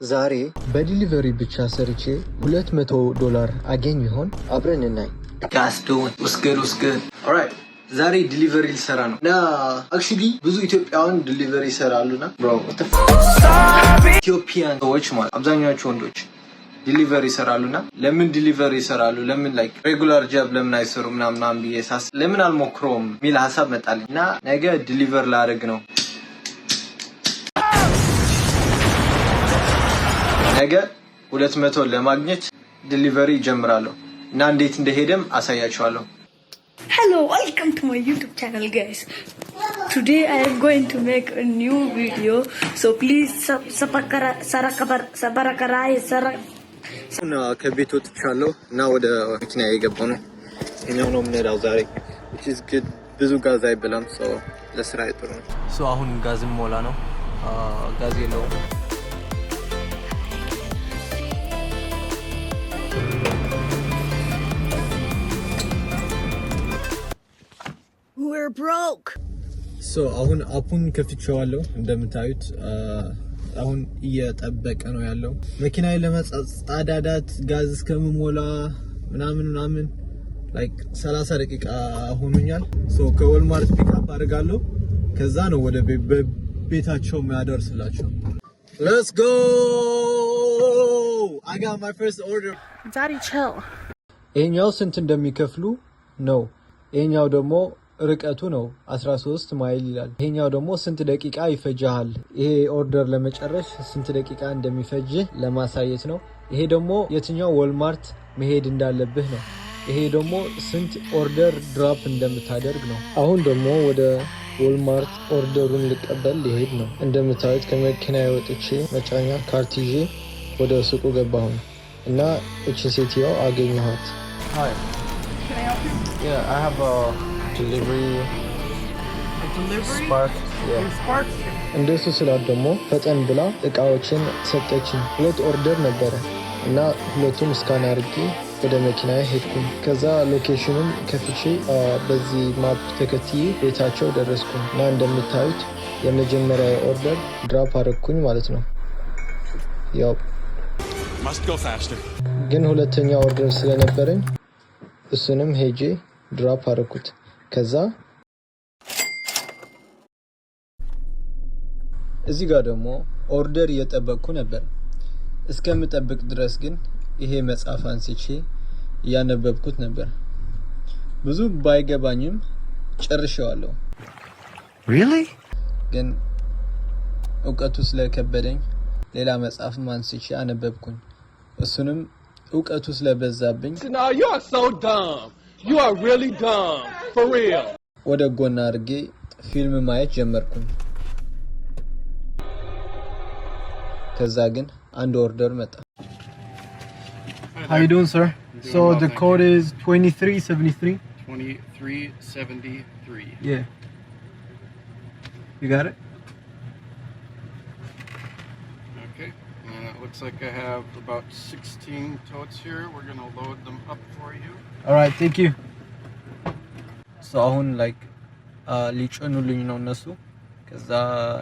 ዛሬ በዲሊቨሪ ብቻ ሰርቼ $200 አገኝ ይሆን? አብረን እናይ። ጋስዶን ውስገድ ኦልራይት ዛሬ ዲሊቨሪ ልሰራ ነው እና አክቹሊ ብዙ ኢትዮጵያውያን ዲሊቨሪ ይሰራሉና ብሮ ኢትዮጵያን ሰዎች ማለት አብዛኛዎቹ ወንዶች ዲሊቨሪ ይሰራሉና ለምን ዲሊቨሪ ይሰራሉ ለምን ላይክ ሬጉላር ጃብ ለምን አይሰሩ ምናምን ብዬ ሳስብ ለምን አልሞክረውም ሚል ሐሳብ መጣልኝ እና ነገ ዲሊቨር ላደርግ ነው። ነገ 200 ለማግኘት ዲሊቨሪ ጀምራለሁ እና እንዴት እንደሄደም አሳያችኋለሁ። Hello, welcome to my YouTube channel, guys. Today I am going to make a new video, so please ከቤት ወጥቻለሁ እና ወደ መኪና እየገባሁ ነው። እኛው ነው የምንሄደው ዛሬ which is good ብዙ ጋዝ አይበላም so ለስራ ጥሩ ነው። አሁን ጋዝ ሞላ ነው ጋዝ የለውም። We're broke. አሁን አፑን ከፍቼዋለሁ እንደምታዩት አሁን እየጠበቀ ነው ያለው መኪናዬ ለማጻዳዳት ጋዝ እስከምሞላ ምናምን like 30 ደቂቃ ሆኖኛል። ከወልማርት ፒክአፕ አድርጋለሁ ከዛ ነው ወደ ቤታቸው የሚያደርስላቸው። Let's go! I got my first order. Daddy, chill. ይሄኛው ስንት እንደሚከፍሉ ነው። ይሄኛው ደግሞ ርቀቱ ነው 13 ማይል ይላል። ይሄኛው ደግሞ ስንት ደቂቃ ይፈጃል። ይሄ ኦርደር ለመጨረስ ስንት ደቂቃ እንደሚፈጅ ለማሳየት ነው። ይሄ ደግሞ የትኛው ወልማርት መሄድ እንዳለብህ ነው። ይሄ ደግሞ ስንት ኦርደር ድራፕ እንደምታደርግ ነው። አሁን ደግሞ ወደ ወልማርት ኦርደሩን ልቀበል ሊሄድ ነው። እንደምታዩት ከመኪና ወጥቼ መጫኛ ካርት ይዤ ወደ ሱቁ ገባሁ እና እቺ ሴትዮ አገኘኋት። Hi. Can I help you? Yeah, I have a delivery Spark. Yeah. Spark. እንደሱ ስላት ደግሞ ፈጠን ብላ እቃዎችን ሰጠችኝ። 2 ኦርደር ነበረ እና ሁለቱም ስካን አድርጌ ወደ መኪናዬ ሄድኩኝ። ከዛ ሎኬሽኑን ከፍቼ በዚህ ማፕ ተከትዬ ቤታቸው ደረስኩኝ እና እንደምታዩት የመጀመሪያ ኦርደር ድራፕ አደረኩኝ ማለት ነው። ያው must go faster ግን ሁለተኛ ኦርደር ስለነበረኝ እሱንም ሄጄ ድራፕ አደረኩት። ከዛ እዚህ ጋር ደግሞ ኦርደር እየጠበቅኩ ነበር። እስከምጠብቅ ድረስ ግን ይሄ መጽሐፍ አንስቼ እያነበብኩት ነበር። ብዙ ባይገባኝም ጨርሼዋለሁ። Really? ግን እውቀቱ ስለከበደኝ ሌላ መጽሐፍ አንስቼ አነበብኩኝ። እሱንም እውቀቱ ስለበዛብኝ No, you are so dumb. You are really dumb. For real. ወደ ጎን አድርጌ ፊልም ማየት ጀመርኩኝ። ከዛ ግን አንድ ኦርደር መጣ። How you doing, sir? So the code is 2373. 2373. Yeah. You got it? Okay. It looks like I have about 16 totes here. We're going to load them up for you. All right, thank you. So አሁን like ሊጭኑልኝ ነው እነሱ ከዛ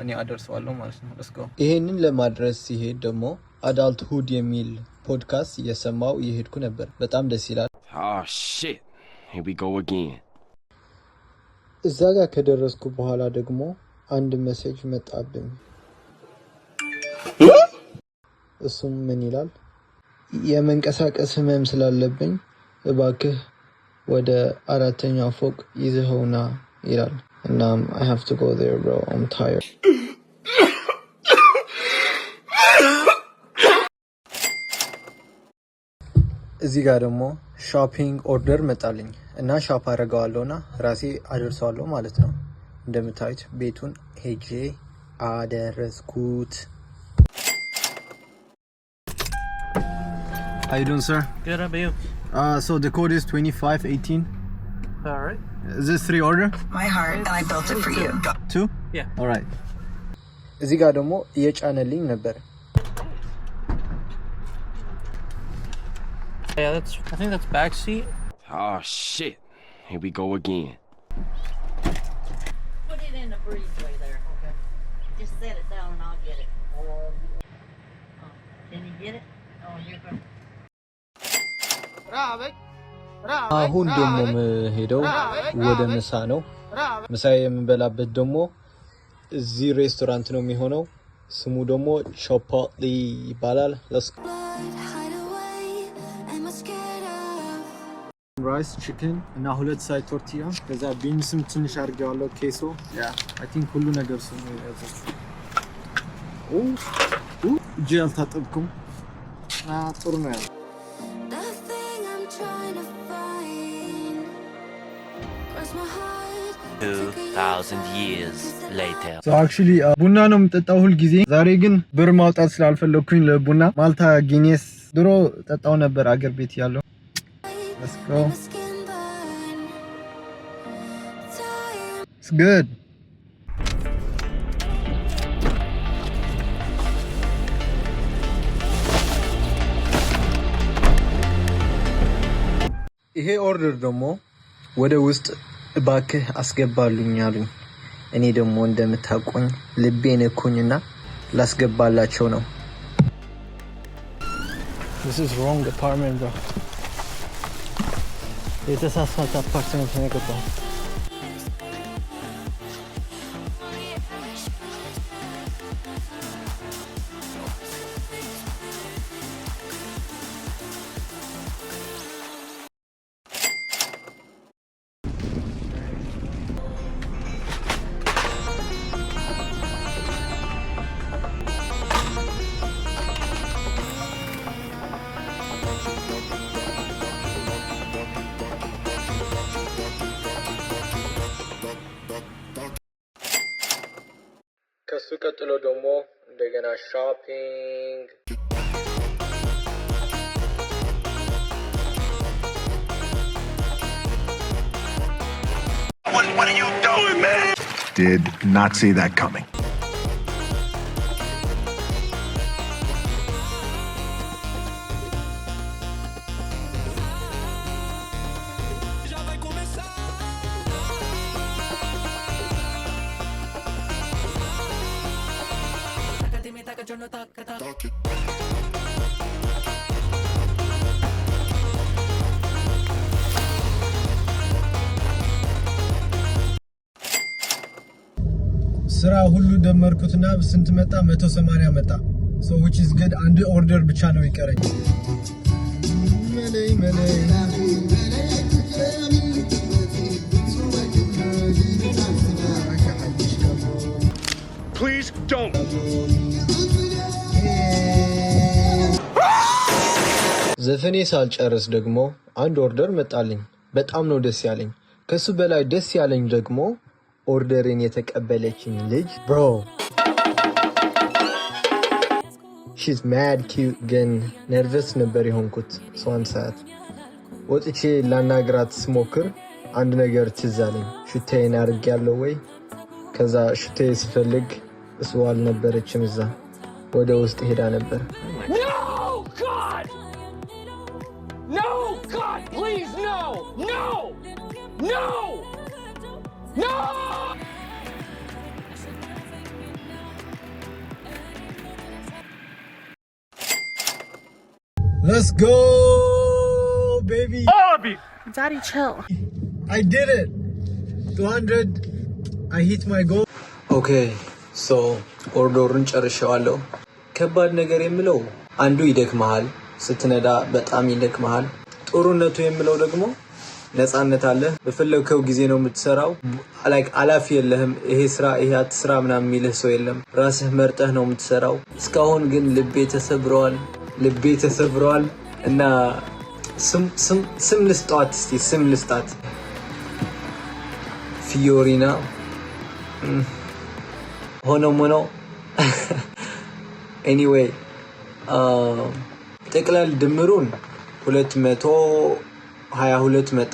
እኔ አደርሰዋለሁ ማለት ነው። let's go። ይሄንን ለማድረስ ሲሄድ ደግሞ አዳልትሁድ የሚል ፖድካስት እየሰማው እየሄድኩ ነበር። በጣም ደስ ይላል። Oh shit. Here we go again. እዛ ጋር ከደረስኩ በኋላ ደግሞ አንድ ሜሴጅ መጣብኝ። እሱም ምን ይላል? የመንቀሳቀስ ህመም ስላለብኝ እባክህ ወደ 4ኛው ፎቅ ይዘኸውና ይላል። እና I have to go there bro. I'm tired. እዚህ ጋር ደግሞ ሾፒንግ ኦርደር መጣልኝ እና ሻፕ አደርገዋለሁና ራሴ አደርሰዋለሁ ማለት ነው። እንደምታዩት ቤቱን ሄጄ አደረስኩት። How you doing, sir? Good, how about you? So the code is 2518. All right. Is this 3 order? My heart, and I built it for you. 2? Yeah. All right. እዚህ ጋር ደግሞ እየጫነልኝ ነበር። Yeah, I think that's back seat. Oh shit. Here we go again. Put it in the breezeway there. Okay. Just set it down and I'll get it. አሁን ደግሞ የምሄደው ወደ ምሳ ነው። ምሳ የምንበላበት ደግሞ እዚህ ሬስቶራንት ነው የሚሆነው። ስሙ ደግሞ ቾፖትሊ ይባላል። ራይስ ቺክን እና 2 ሳይድ ቶርቲያ ከዛ ቢንስም ትንሽ አድርጌዋለሁ። ኬሶ አይ ቲንክ ሁሉ ነገር ስሙ ያዘው። እጄ አልታጠብኩም። ጥሩ ነው ያለው። 2000 years later. So actually ቡና ነው የምጠጣው ሁል ጊዜ። ዛሬ ግን ብር ማውጣት ስላልፈለኩኝ ለቡና ማልታ ጊኒስ ድሮ ጠጣው ነበር አገር ቤት ያለው። Let's go. It's good. ይሄ ኦርደር ደግሞ ወደ ውስጥ እባክህ አስገባሉኝ አሉኝ። እኔ ደግሞ እንደምታውቁኝ ልቤን እኩኝና ላስገባላቸው ነው። This is wrong apartment bro. የተሳሳተ አፓርትመንት ነው የገባው። ከሱ ቀጥሎ ደግሞ እንደገና ሾፒንግ። What are you doing, man? Did not see that coming. ስራ ሁሉ ደመርኩትና ስንት መጣ? 180 መጣ። so which is good። አንድ ኦርደር ብቻ ነው ይቀረኝ። Please don't. ዘፈኔ ሳልጨርስ ደግሞ አንድ ኦርደር መጣልኝ። በጣም ነው ደስ ያለኝ። ከሱ በላይ ደስ ያለኝ ደግሞ ኦርደርን የተቀበለችኝ ልጅ ብሮ she's mad cute ግን ነርቨስ ነበር የሆንኩት። ሷን ሰዓት ወጥቼ ላናግራት ስሞክር አንድ ነገር ትዝ አለኝ። ሽቴን አድርጌያለሁ ወይ? ከዛ ሽቴ ስፈልግ እሷ አልነበረችም። እዛ ወደ ውስጥ ሄዳ ነበር። Let's go, baby. All of you. Daddy, chill. I did it. 200. I hit my goal. Okay, so ኦርደሩን ጨርሼዋለሁ። ከባድ ነገር የምለው አንዱ ይደክመሃል፣ ስትነዳ በጣም ይደክመሃል። ጥሩነቱ የምለው ደግሞ ነፃነት አለ። በፈለግከው ጊዜ ነው የምትሰራው። ላይክ አላፊ የለህም። ይሄ ስራ ይሄ አትስራ ምናምን የሚልህ ሰው የለም። ራስህ መርጠህ ነው የምትሰራው። እስካሁን ግን ልቤ ተሰብሯል እና ስም ልስጣት እስቲ ስም ልስጣት። ፊዮሪና ሆኖ ኤኒዌይ ጠቅላላ ድምሩን 222 መጣ።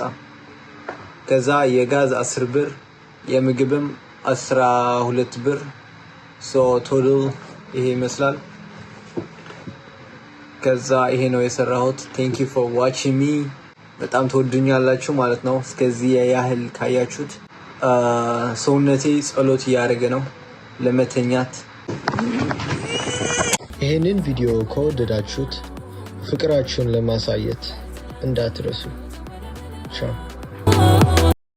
ከዛ የጋዝ 10 ብር የምግብም 12 ብር ሶ ቶታል ይሄ ይመስላል። ከዛ ይሄ ነው የሰራሁት። ቴንክ ዩ ፎር ዋቺንግ ሚ። በጣም ተወዱኛላችሁ ማለት ነው። እስከዚህ ያህል ካያችሁት ሰውነቴ ጸሎት እያደረገ ነው ለመተኛት። ይሄ ይሄንን ቪዲዮ ከወደዳችሁት ፍቅራችሁን ለማሳየት እንዳትረሱ። ቻው